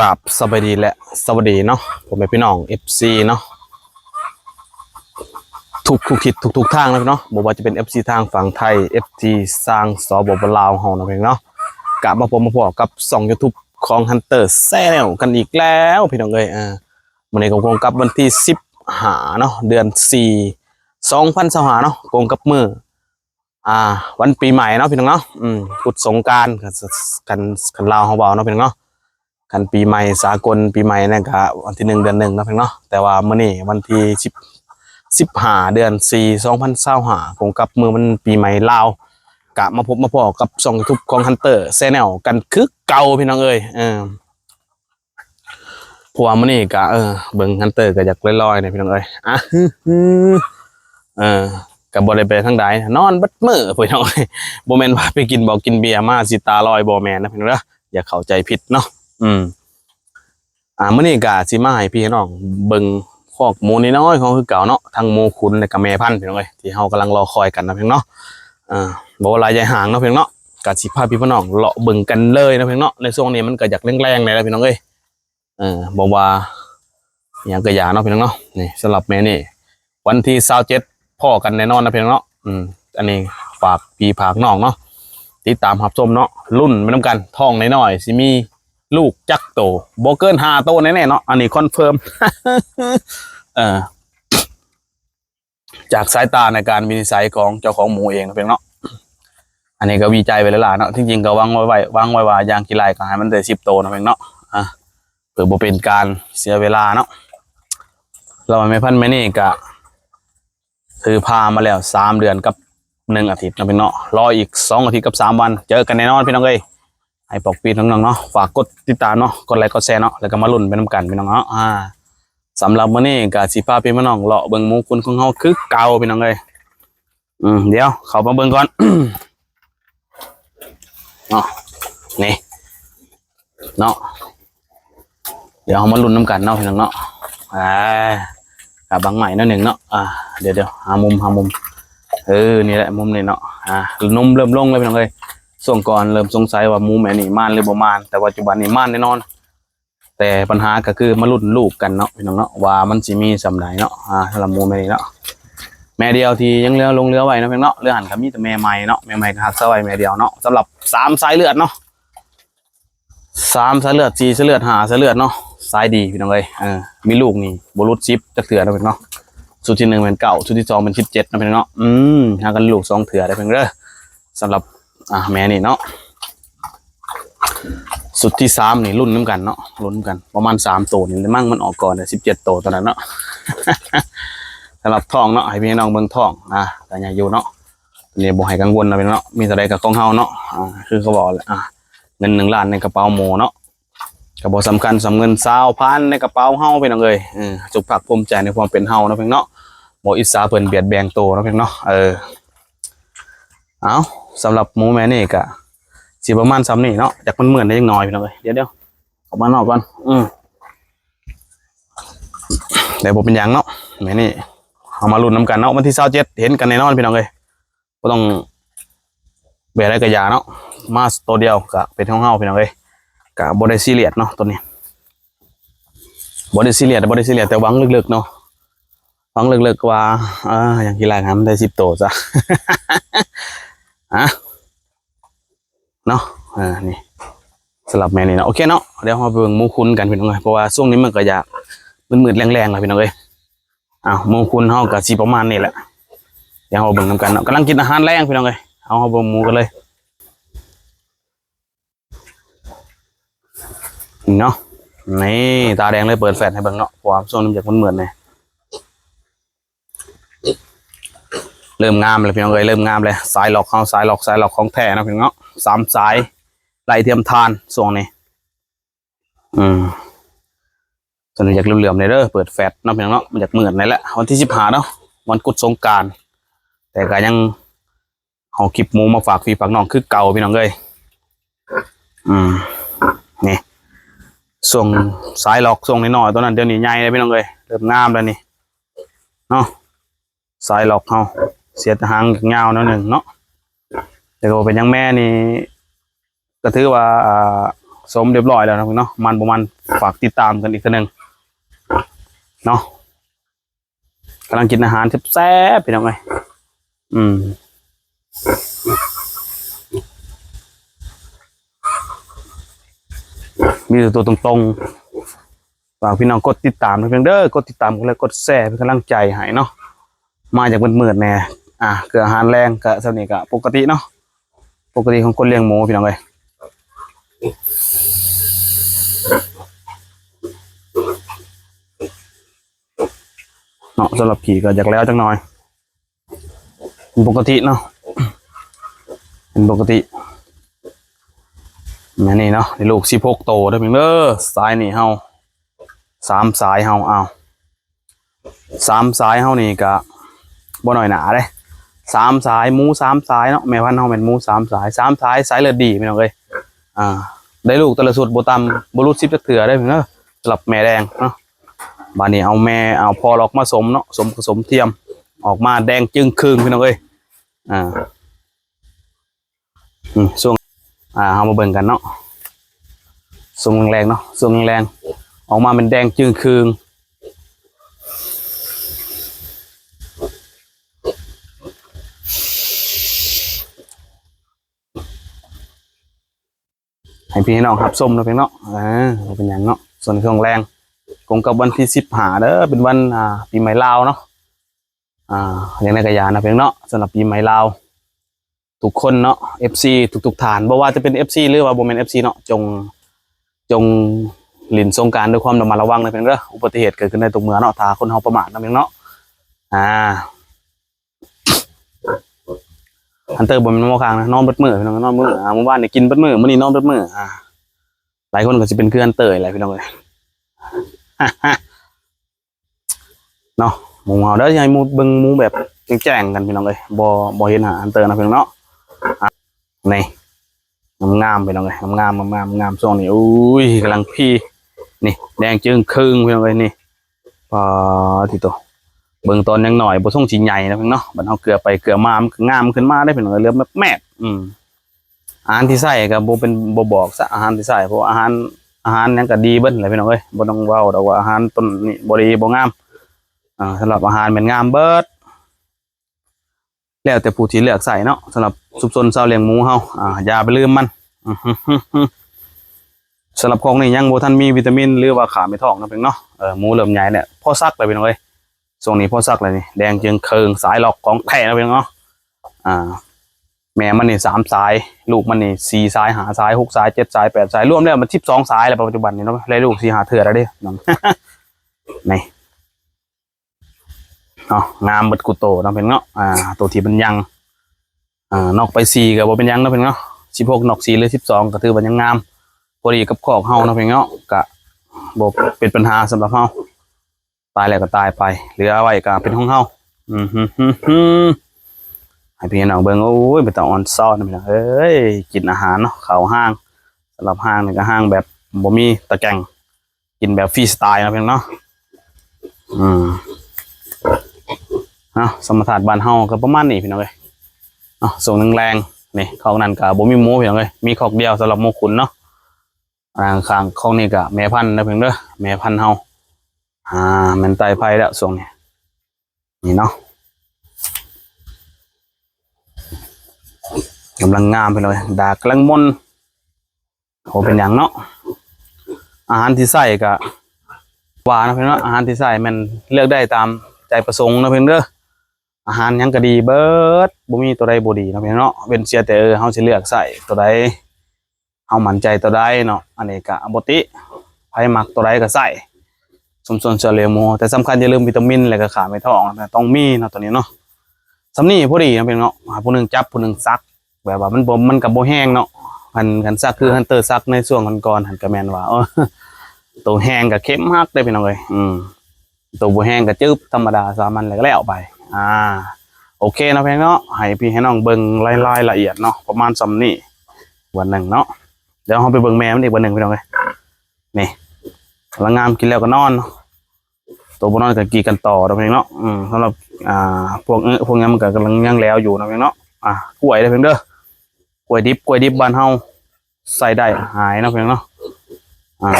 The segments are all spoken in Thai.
ราบสวัสดีและสวัสดีเนาะผมเป็นพี่น้อง FC เนาะทุกทิศทุกทางเลยเนาะบอกว่าจะเป็น FC ทางฝั่งไทย FC สร้างสปปลาวเฮานะเพียงเนาะกะมาพบกับ2 YouTube ของ Hunter Channel กันอีกแล้วพี่น้องเอ้ยวันนี้ก็คงกับวันที่15เนาะเดือน4 2025เนาะคงกับมือวันปีใหม่เนาะพี่น้องเนาะพุทธสงกรานต์กันลาวเฮาเบาเนาะพี่น้องเนาะกันปีใหม่สากลปีใหม่เนี่ยก็วันที่1 เดือน 1นะเพียงเนาะแต่ว่ามื้อนี้วันที่15เดือน4 2025คงกับมือมันปีใหม่ลาวกะมาพบมาพอกับช่อง YouTube ของ Hunter Channel กันคือเก่าพี่น้องเอ้ยเพราะว่ามื้อนี้ก็เบิ่ง Hunter ก็อยากลอยๆเนี่ยพี่น้องเอ้ยก็บ่ได้ไปทางใดนอนบัดมื้อพี่น้องเอ้ยบ่แม่นว่าไปกินกินเบียร์มาสิตาลอยบ่แม่นนะพี่น้องเด้ออย่าเข้าใจผิดเนาะมื้อนี้ก็สิมาให้พี่น้องเบิ่งคอกหมูน้อยๆของคือเก่าเนาะทั้งหมูขุนและก็แม่พันธุ์พี่น้องเอ้ยที่เฮากำลังรอคอยกันนะพี่น้องเนาะบ่ว่าหลายใหญ่ห่างเนาะพี่น้องเนาะก็สิพาพี่น้องเลาะเบิ่งกันเลยนะพี่น้องเนาะในช่วงนี้มันก็อยากแรงๆเลยนะพี่น้องเอ้ยบ่ว่าหยังก็อย่าเนาะพี่น้องเนาะนี่สำหรับแม่นี่วันที่27พ่อกันแน่นอนนะพี่น้องเนาะอันนี้ฝากพี่ฝากน้องเนาะติดตามรับชมเนาะรุ่นไปนำกันท้องน้อยๆสิมีลูกจักโตบ่เกิน5 โตแน่ๆเนาะอันนี้คอนเฟิร์ม จากสายตาในการวินิจฉัยของเจ้าของหมูเองนะเพียงเนาะอันนี้ก็วิจัยไปแล้วล่ะเนาะจริงๆก็วางไว้ว่าอย่างกี่ไรก็ให้มันได้10 โตนะเพียงเนาะเพื่อบ่เป็นการเสียเวลาเนาะเราไม่พันไม่นี่ก็คือพามาแล้ว3 เดือนกับ1 อาทิตย์นะเพียงเนาะรออีก2 อาทิตย์กับ3 วันเจอกันแน่นอนพี่น้องเอ้ยให้ปกปิดน้องๆเนาะฝากกดติดตามเนาะกดไลค์กดแชร์เนาะแล้วก็มาลุ้นไปน้ำกันพี่น้องเนาะสำหรับวันนี้ก็สิพาพี่น้องเลาะเบิ่งหมูคุณของเฮาคือเก่าพี่น้องเอ้ยเดี๋ยวเข้ามาเบิ่งก่อน เนาะนี่เนาะเดี๋ยวเฮามาลุ้นน้ำกันเนาะพี่น้องเนาะกับบางใหม่นั่นหนึ่งเนาะเดี๋ยวหามุมนี่แหละมุมนี่เนาะนมเริ่มลงเลยพี่น้องเอ้ยช่วงก่อนเริ่มสงสัยว่าหมูแม่นี่ม่านหรือบ่ม่านแต่ปัจจุบันนี่ม่านแน่นอนแต่ปัญหาก็คือมาลุ้นลูกกันเนาะพี่น้องเนาะว่ามันสิมีสำไหนเนาะสำหรับหมูแม่นี่เนาะแม่เดียวที่ยังลงเรือไว้นะพี่น้องเนาะเรือหันก็มีแต่แม่ใหม่เนาะแม่ใหม่ก็หักซะไว้แม่เดียวเนาะสำหรับ3 สายเลือดเนาะ3 สายเลือด4 สายเลือด5 สายเลือดเนาะสายดีพี่น้องเอ้ยมีลูกนี่บ่รุด10จักเถื่อนะพี่น้องเนาะสุดที่1เป็น9สุดที่2เป็น17นะพี่น้องเนาะหากันลูก2 เถื่อได้เพิ่นเด้อสำหรับแม่นี่เนาะสุดที่3นี่รุ่นน้ำกันเนาะรุ่นกันประมาณ3 โตนี่มั่งมันออกก่อนเนี่ย17 โตตอนนั้นเนาะ สำหรับทองเนาะให้พี่น้องเบิ่งทองแต่อย่าอยู่เนาะนี่บ่ให้กังวลนะพี่น้องเนาะมีเท่าใดกับของเฮาเนาะคือเขาบอกเลยเงิน1 ล้านในกระเป๋าหมูเนาะก็บ่สำคัญสำเงิน20,000ในกระเป๋าเฮาพี่น้องเอ้ยสุขภาพภูมิใจในความเป็นเฮาเนาะพี่น้องเนาะบ่อิจฉาเพิ่นเบียดแบงโตเนาะพี่น้องเนาะเอาสำหรับหมูแม่นี่ก็สิประมาณซ้ำนี่เนาะจากมันเหมือนได้ยังน้อยพี่น้องเอ้ยเดี๋ยวออกมานอกก่อนเดี๋ยวผมเป็นยังเนาะแม่นี่เอามาลุ้นน้ำกันเนาะวันที่27เห็นกันแน่นอนพี่น้องเอ้ยก็ต้องเบียร์อะไรกับยาเนาะมาตัวเดียวก็เป็นห้องเฮาพี่น้องเอ้ยกับบอดี้ซีเรียสเนาะตัวนี้บอดี้ซีเรียสแต่หวังลึกๆเนาะหวังลึกๆว่าอย่างที่ไรครับได้10 โตซะ เนาะนี่สลับแม่นี่เนาะโอเคเนาะเดี๋ยวเราไปเบิ่งหมูคุณกันพี่น้องเอ้ยเพราะว่าช่วงนี้มันก็อยากมืดๆแรงๆเลยพี่น้องเอ้ยหมูคุณเฮาก็สิประมาณนี้แหละเดี๋ยวเราเบิ่งนำกันเนาะกำลังกินอาหารแรงพี่น้องเอ้ยเอาเบิ่งหมูกันเลยเนาะนี่ตาแดงเลยเปิดแฟลชให้เบิ่งเนาะเพราะว่าช่วงนี้อยากเหมือนเลยเริ่มงามเลยพี่น้องเอ้ยเริ่มงามเลยสายหลอกของแท้นะพี่น้องเนาะ3 สายไหลเทียมทานส่วงนี้ส่วนนี้อยากเหลื่อมๆเลยเด้อเปิดแฟลชเนาะพี่น้องเนาะมันอยากเหมือนนี่แหละวันที่15เนาะวันกุดสงกรานต์แต่ก็ยังเอาคลิปหมูมาฝากพี่ฝากน้องคือเก่าพี่น้องเอ้ยนี่ส่งสายหลอกส่งน้อยๆตัวนั้นเดี๋ยวนี้ใหญ่เลยพี่น้องเอ้ยเริ่มงามแล้วนี่เนาะสายหลอกเขาเสียหางยาวนิดหนึ่งเนาะแต่ก็เป็นยังแม่นี่ก็ถือว่า สมเรียบร้อยแล้วนะพี่เนาะมันประมาณฝากติดตามกันอีกทีนึงเนาะกำลังกินอาหารแซ่บๆพี่น้องเอ้ยมีแต่ตัวตรงๆฝากพี่น้องกดติดตามนะเพียงเด้อกดติดตามกันเลยกดแชร์เป็นกำลังใจให้เนาะมาจากมืดๆแน่เกลืออาหารแรงกะสนิทกะปกติเนาะปกติของคนเลี้ยงหมูพี่น้องเอ้ยเนาะสำหรับผีก็อยากแล้วจังหน่อยเป็นปกติเนาะเป็นปกติแม่นี่เนาะในลูก16 โตได้เพียงเด้อสายนี่เฮา3 สายเฮา3 สายเฮานี่ก็บ่น้อยหนาเด้3 สายหมู3 สายเนาะแม่พันธุ์เฮาเป็นหมู3 สาย3 สายสายเลือดดีพี่น้องเอ้ยได้ลูกแต่ละสุดบ่ต่ำบ่รุด10จักเทื่อได้เพียงเด้อสำหรับแม่แดงเนาะบานนี้เอาแม่เอาพอลอกมาสมเนาะสมผสมเทียมออกมาแดงจึงครึ่งพี่น้องเอ้ยช่วงเอามาเบิ่งกันเนาะช่วงแรงๆเนาะช่วงแรงออกมาเป็นแดงจึงครึ่งให้พี่ให้น้องหับส้มเนาะเพียงเนาะเป็นอย่างเนาะส่วนช่วงแรงกงกับวันที่15เด้อเป็นวันปีใหม่ลาวเนาะอย่างในกระยานะเพียงเนาะสำหรับปีใหม่ลาวทุกคนเนาะ FC ทุกฐานบอกว่าจะเป็น FC หรือว่าบ่แม่น FC เนาะจงหลินสงกรานต์ด้วยความระมัดระวังนะเพียงเด้ออุบัติเหตุเกิดขึ้นได้ทุกเมื่อเนาะถ้าคนเฮาประมาทนะเพียงเนาะอันเตอร์บ่แม่นโมฆะนะนอนเบิดมื้อพี่น้องนอนมื้อเมื่อวานนี่กินเบิดมื้อมื้อนี้นอนเบิดมื้อหลายคนก็สิเป็นคืออันเตอร์แหละพี่น้องเอ้ยเนาะหมูเฮาเด้อให้หมูเบิ่งหมูแบบแจ้งๆกันพี่น้องเอ้ยบ่เห็นอันเตอร์นะพี่น้องเนาะนี่งามๆพี่น้องเอ้ยงามช่วงนี้อุ้ยกำลังพี่นี่แดงจึงครึ่งพี่น้องเอ้ยนี่ที่ตัวเบิ่งตอนยังหน่อยบ่ส่งสิใหญ่นะพี่น้องเนาะบัดเฮาเกลือไปเกลือมามันงามขึ้นมาได้พี่น้องเอ้ยเริ่มแม่อาหารที่ใส่ก็บ่เป็นบ่บอกซะอาหารที่ใส่เพราะอาหารนั้นก็ดีเบิดแหละพี่น้องเอ้ยบ่ต้องเว้าดอกว่าอาหารต้นนี่บ่ดีบ่งามสำหรับอาหารเป็นงามเบิดแล้วแต่ผู้ที่เลือกใส่เนาะสำหรับสุบซนชาวเลี้ยงหมูเฮาอย่าไปลืมมันสำหรับของนี่ยังบ่ทันมีวิตามินหรือว่าขาไม่ท้องนะเพิ่นเนาะหมูเริ่มใหญ่เนี่ยพอซักเลยพี่น้องเอ้ยช่วงนี้พอซักเลยนี่แดงจึงเคิงสายหลอกของแท้นะเพิ่นเนาะแม่มันนี่3 สายลูกมันนี่4 สาย5 สาย6 สาย7 สาย8 สายรวมแล้วมัน12 สายแล้วปัจจุบันนี้เนาะได้ลูก4-5 เทื่อแล้วเด้น้องนี่งามเบิดกุโตเนาะเพิ่นเนาะตัวที่เป็นยังนอกไป4ก็บ่เป็นยังเนาะเพิ่นเนาะ16นอก4หรือ12ก็ถือว่ายังงามพอดีกับคอกเฮาเนาะเพิ่นเนาะก็บ่เป็นปัญหาสำหรับเฮาตายแล้วก็ตายไปเหลือไว้ก็เป็นของเฮาให้พี่น้องเบิ่งโอ้ยเป็นตาอ่อนซ้อนพี่น้องเอ้ยกินอาหารเนาะเข้าห้างสำหรับห้างนี่ก็ห้างแบบบ่มีตะแกรงกินแบบฟรีสไตล์นะพี่น้องเนาะสมรรถนะบ้านเฮาก็ประมาณนี้พี่น้องเอ้ยส่งแรงๆนี่ของนั้นก็บ่มีหมูพี่น้องเอ้ยมีคอกเดียวสำหรับหมูขุนเนาะข้างของนี่ก็แม่พันธุ์นะเพิ่นเด้อแม่พันธุ์เฮามันไตไผ่แล้วส่งนี่เนาะกำลังงามไปเลยดากกำลังมนโหเป็นอย่างเนาะอาหารที่ใส่ก็หวานนะเพื่อนเนาะอาหารที่ใส่มันเลือกได้ตามใจประสงค์นะเพื่อนเด้ออาหารยังก็ดีเบิดบ่มีตัวใดบ่ดีนะเพื่อนเนาะเป็นเสียแต่เฮาสิเลือกใส่ตัวใดเฮามั่นใจตัวใดเนาะอันนี้ก็บ่ติไผมักตัวใดก็ใส่สมส่วนเฉลี่ยหมู่แต่สำคัญอย่าลืมวิตามินและก็ขาไม่ท้องนะต้องมีเนาะตัวนี้เนาะสำนี้พอดีนะเพื่อนเนาะผู้นึงจับผู้นึงซักแบบว่ามันกับโบแห้งเนาะกันซักคือฮันเตอร์ซักในช่วงก่อนหันกระแมนว่าตัวแห้งกับเข้มฮักได้พี่น้องเลยตัวโบแห้งกับจืบธรรมดาสามัญอะไรก็แล้วไปโอเคนะพี่เนาะให้พี่ให้น้องเบิ่งรายละเอียดเนาะประมาณซ้ำนี่วันหนึ่งเนาะเดี๋ยวเราไปเบิ่งแม่มันอีกวันหนึ่งพี่น้องเลยนี่ละงามกินแล้วก็นอนตัวบนนอนกับกีกันต่อนะพี่เนาะสำหรับพวกนี้มันก็กำลังย่างแล้วอยู่นะพี่เนาะกล้วยได้เพียงเด้อกล้วยดิบบ้านเฮาใส่ได้หายนะเพียงเนาะ อ่า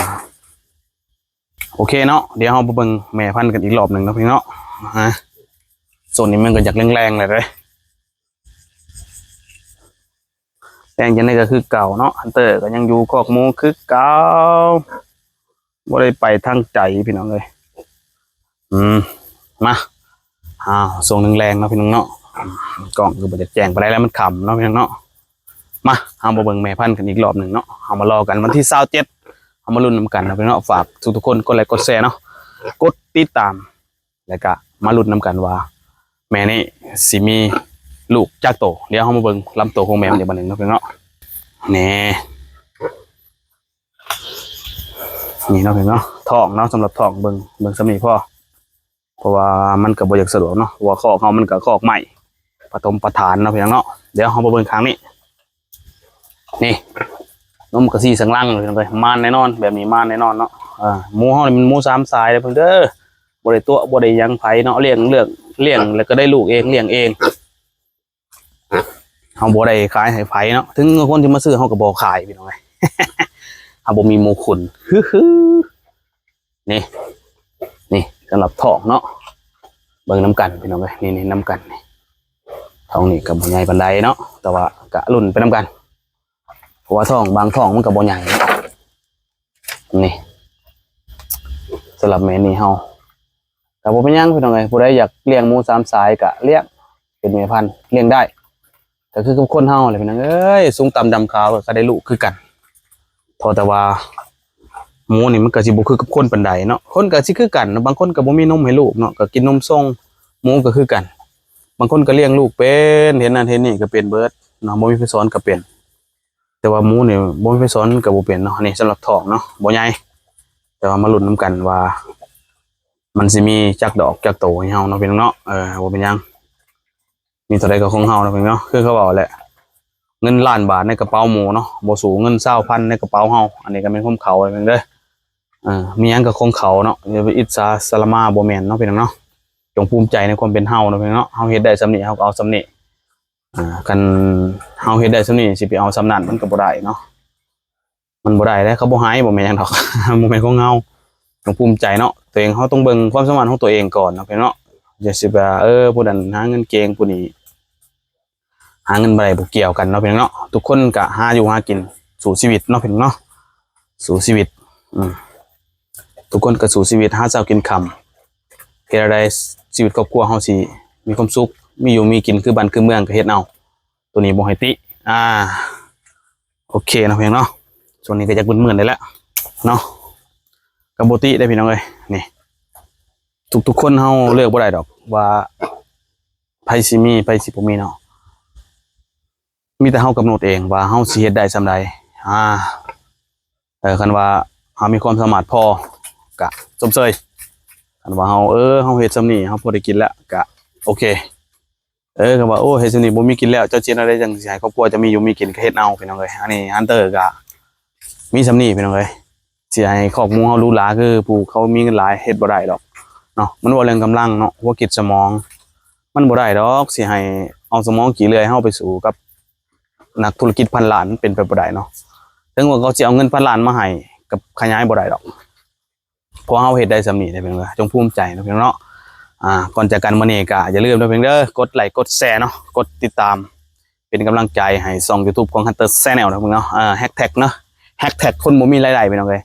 โอเคเนาะเดี๋ยวเราไปเบิ่งแม่พันธุ์กันอีกรอบหนึ่งเนาะพี่เนาะฮะส่วนนี้มันก็อยากแรงๆเลยแรงจังได๋ก็คือเก่าเนาะฮันเตอร์ก็ยังอยู่คอกหมูคือเก่าบ่ได้ไปทางใจพี่น้องเอ้ยมาส่งแรงๆเนาะพี่น้องเนาะกล้องคือบ่ได้แจ้งไปได้แล้วมันค่ำเนาะพี่น้องเนาะมาเอามาเบิ่งแม่พันธุ์กันอีกรอบหนึ่งเนาะเอามารอกันวันที่27เอามาลุ้นนำกันนะพี่น้องฝากทุกๆคนกดไลค์กดแชร์เนาะกดติดตามแล้วก็มาลุ้นนำกันว่าแม่นี่สิมีลูกจักโตเดี๋ยวเฮามาเบิ่งลำโตของแม่มันอีกบัดนึงเนาะพี่น้องเนาะนี่เนาะพี่น้องเนาะท้องเนาะสำหรับท้องเบิ่งสำนี้พอเพราะว่ามันก็บ่อยากสะดวกเนาะเพราะว่าคอกเฮามันก็คอกใหม่ปฐมประธานเนาะพี่น้องเนาะเดี๋ยวเฮามาเบิ่งครั้งนี้นี่นมกระซี่สังลังเลยม่านแน่นอนแบบนี้ม่านแน่นอนเนาะหมูเฮานี่มันหมูสามสายเลยเพิ่นเด้อบ่ได้ตัวบ่ได้ยังไผเนาะเลี้ยงแล้วก็ได้ลูกเองเลี้ยงเองเฮาบ่ได้ขายให้ไผเนาะถึงคนที่มาซื้อเฮาก็บ่ขายพี่น้องเอ้ย เฮาบ่มีหมูขุนนี่สำหรับท้องเนาะเบิ่งน้ำกันพี่น้องเอ้ยนี่น้ำกันนี่ท้องนี่ก็บ่ใหญ่ปานใดเนาะแต่ว่าก็รุ่นไปน้ำกันเพราะว่าท้องบางท้องมันก็บ่ใหญ่นี่สำหรับแม่นี่เฮาก็บ่เป็นหยังพี่น้องเอ้ยผู้ใดอยากเลี้ยงหมูสามสายก็เลี้ยงเป็นแม่พันธุ์เลี้ยงได้ก็คือกับคนเฮาแหละพี่น้องเอ้ยสูงต่ำดำขาวก็ได้ลูกคือกันแต่ว่าหมูนี่มันก็สิบ่คือกับคนปานใดเนาะคนก็สิคือกันบางคนก็บ่มีนมให้ลูกเนาะก็กินนมส่งหมูก็คือกันบางคนก็เลี้ยงลูกเป็นเห็นนั่นเห็นนี่ก็เป็นเบิดเนาะบ่มีไผสอนก็เป็นแต่ว่าหมูนี่บ่มีไผสอนก็บ่เป็นเนาะนี่สำหรับท้องเนาะบ่ใหญ่แต่ว่ามาลุ้นนำกันว่ามันสิมีจักดอกจักโตให้เฮาเนาะพี่น้องเนาะบ่เป็นหยังมีเท่าใดก็ของเฮาเนาะพี่น้องเนาะคือเขาบอกแหละเงินล้านบาทในกระเป๋าหมูเนาะบ่สูงเงิน20,000ในกระเป๋าเฮาอันนี้ก็เป็นของเขาเองเด้อมีหยังก็ของเขาเนาะอย่าไปอิจฉาสะละมาบ่แม่นเนาะพี่น้องเนาะจงภูมิใจในความเป็นเฮาเนาะพี่น้องเนาะเฮาเฮ็ดได้สำนี้เฮาก็เอาสำนี้กันเฮาเฮ็ดได้สำนี้สิไปเอาสำนั้นมันก็บ่ได้เนาะมันบ่ได้แล้วเขาบ่ให้บ่แม่นหยังดอก บ่แม่นของเฮาจงภูมิใจเนาะตัวเองเฮาต้องเบิ่งความสามารถของตัวเองก่อนเนาะพี่น้องเนาะอย่าสิว่าผู้นั้นหาเงินเก่งผู้นี้หาเงินบ่ได้บ่เกี่ยวกันเนาะพี่น้องเนาะทุกคนก็หาอยู่หากินสู่ชีวิตเนาะพี่น้องเนาะสู่ชีวิตทุกคนก็สู่ชีวิตหาเช้ากินค่ำเฮ็ดอะไรชีวิตครอบครัวเฮาสิมีความสุขมีอยู่มีกินคือบ้านคือเมืองก็เฮ็ดเอาตัวนี้บ่ให้ติโอเคเนาะพี่น้องเนาะช่วงนี้ก็อยากมึนๆได้แล้วเนาะก็บ่ติได้พี่น้องเอ้ยนี่ทุกคนเฮาเลือกบ่ได้ดอกว่าไผสิมีไผสิบ่มีเนาะมีแต่เฮากำหนดเองว่าเฮาสิเฮ็ดได้ส่ำใดคันว่าเฮามีความสามารถพอก็สมเชยคันว่าเฮาเฮาเฮ็ดส่ำนี้เฮาพอได้กินแล้วก็โอเคก็ว่าโอ้เฮ็ดส่ำนี้บ่มีกินแล้วเจ้าสิเฮ็ดอะไรจังสิให้ครอบครัวจะมีอยู่มีกินก็เฮ็ดเอาพี่น้องเอ้ยอันนี้ฮันเตอร์ก็มีส่ำนี้พี่น้องเอ้ยสิให้ครอบครัวเฮาหรูหราคือผู้เขามีเงินหลายเฮ็ดบ่ได้ดอกเนาะมันบ่เรื่องกำลังเนาะหัวคิดสมองมันบ่ได้ดอกสิให้เอาสมองกี่เลื่อยเฮาไปสู่กับนักธุรกิจพันล้านเป็นไปบ่ได้เนาะถึงว่าเขาสิเอาเงินพันล้านมาให้กับขยายบ่ได้ดอกเพราะเฮาเฮ็ดได้ส่ำนี้ได้เพียงจงภูมิใจเนาะพี่น้องเนาะก่อนจากกันมื้อนี้ก็อย่าลืมเด้อเพียงเด้อกดไลค์กดแชร์เนาะกดติดตามเป็นกำลังใจให้ช่อง YouTube ของ Hunter Channel นะพี่น้องแฮชแท็กเนาะแฮชแท็กคนบ่มีรายได้พี่น้องเอ้ย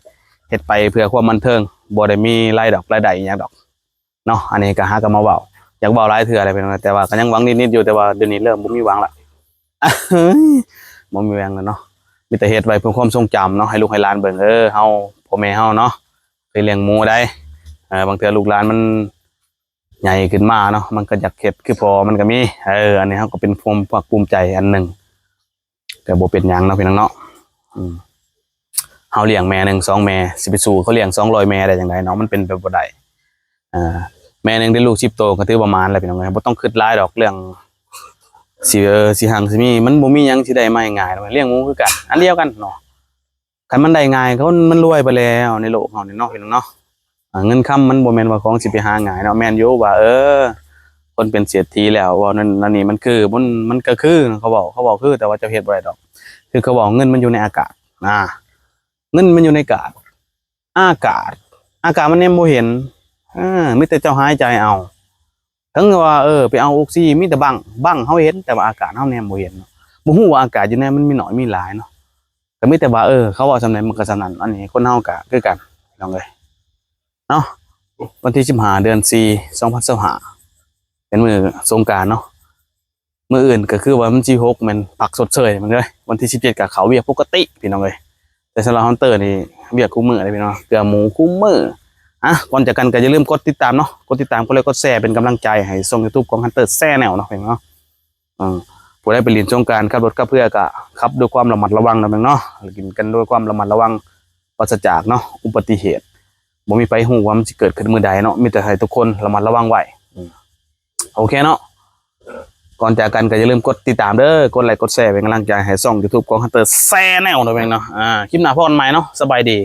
เฮ็ดไปเพื่อความบันเทิงบ่ได้มีรายได้อีหยังดอกเนาะอันนี้ก็หากันมาเว้าอยากเว้าหลายเทื่ออะไรพี่น้องแต่ว่าก็ยังหวังนิดๆอยู่แต่ว่าเดี๋ยวนี้เริ่มบ่มีหวังละบ่มีแรงแล้วเนาะมีแต่เฮ็ดไว้เพื่อความทรงจำเนาะให้ลูกให้หลานเบิ่งเฮาพ่อแม่เฮาเนาะไปเลี้ยงหมูได้บางเทื่อลูกหลานมันใหญ่ขึ้นมาเนาะมันก็อยากเฮ็ดคือพอมันก็มีอันนี้เฮาก็เป็นความภาคภูมิใจอันหนึ่งแต่บ่เป็นหยังเนาะพี่น้องเนาะเฮาเลี้ยงแม่หนึ่ง2แม่สิไปสู่เขาเลี้ยง200แม่ได้จังไดเนาะมันเป็นไปบ่ได้แม่หนึ่งได้ลูก10โตก็ถือประมาณแล้วพี่น้องบ่ต้องคิดหลายดอกเรื่องสิหังสิมีมันบ่มีหยังสิได้มาง่ายๆเลี้ยงหมูคือกันอันเดียวกันเนาะคันมันได้ง่ายเขามันรวยไปแล้วในโลกเฮานี่เนาะพี่น้องเนาะเงินค้ำมันบ่แม่นว่าของสิไปหาง่ายเนาะแม่นอยู่ว่าคนเป็นเศรษฐีแล้วว่านั่นนี่มันคือมันก็คือเขาบอกคือแต่ว่าจะเฮ็ดบ่ได้ดอกคือเขาบอกเงินมันอยู่ในอากาศเงินมันอยู่ในอากาศ อากาศมันเนี่ยบ่เห็นมีแต่เจ้าหายใจเอาทั้งว่าไปเอาออกซิมีแต่บังเฮาเห็นแต่ว่าอากาศเฮาเนี่ยบ่เห็นบ่ฮู้ว่าอากาศอยู่ในมันมีน้อยมีหลายเนาะก็มีแต่ว่าเขาว่าสำนั้นมันก็สำนั้นอันนี้คนเฮาก็คือกันลองเลยเนาะวันที่15เดือน4 2025เป็นมื้อสงกรานต์เนาะมื้ออื่นก็คือว่ามัน16แม่นพักสดเชยมันเลยวันที่17ก็เข้าเวียกปกติพี่น้องเอ้ยแต่สำหรับฮันเตอร์นี่เวียกคู่มื้อเลยพี่น้องเกลือหมูคู่มื้อก่อนจากกันก็อย่าลืมกดติดตามเนาะกดติดตามกดไลค์กดแชร์เป็นกำลังใจให้ช่อง YouTube ของ Hunter Channel เนาะพี่น้องผู้ใดไปเรียนสงกรานต์ขับรถขับเรือก็ขับด้วยความระมัดระวังนะพี่น้องเนาะกินกันด้วยความระมัดระวังปราศจากเนาะอุบัติเหตุบ่มีไผฮู้ว่ามันสิเกิดขึ้นมื้อใดเนาะมีแต่ให้ทุกคนระมัดระวังไว้โอเคเนาะก่อนจากกันก็อย่าลืมกดติดตามเด้อกดไลค์กดแชร์เป็นกำลังใจให้ช่อง YouTube ของ Hunter Channel นะพี่น้องเนาะคลิปหน้าพบกันใหม่เนาะสบายดี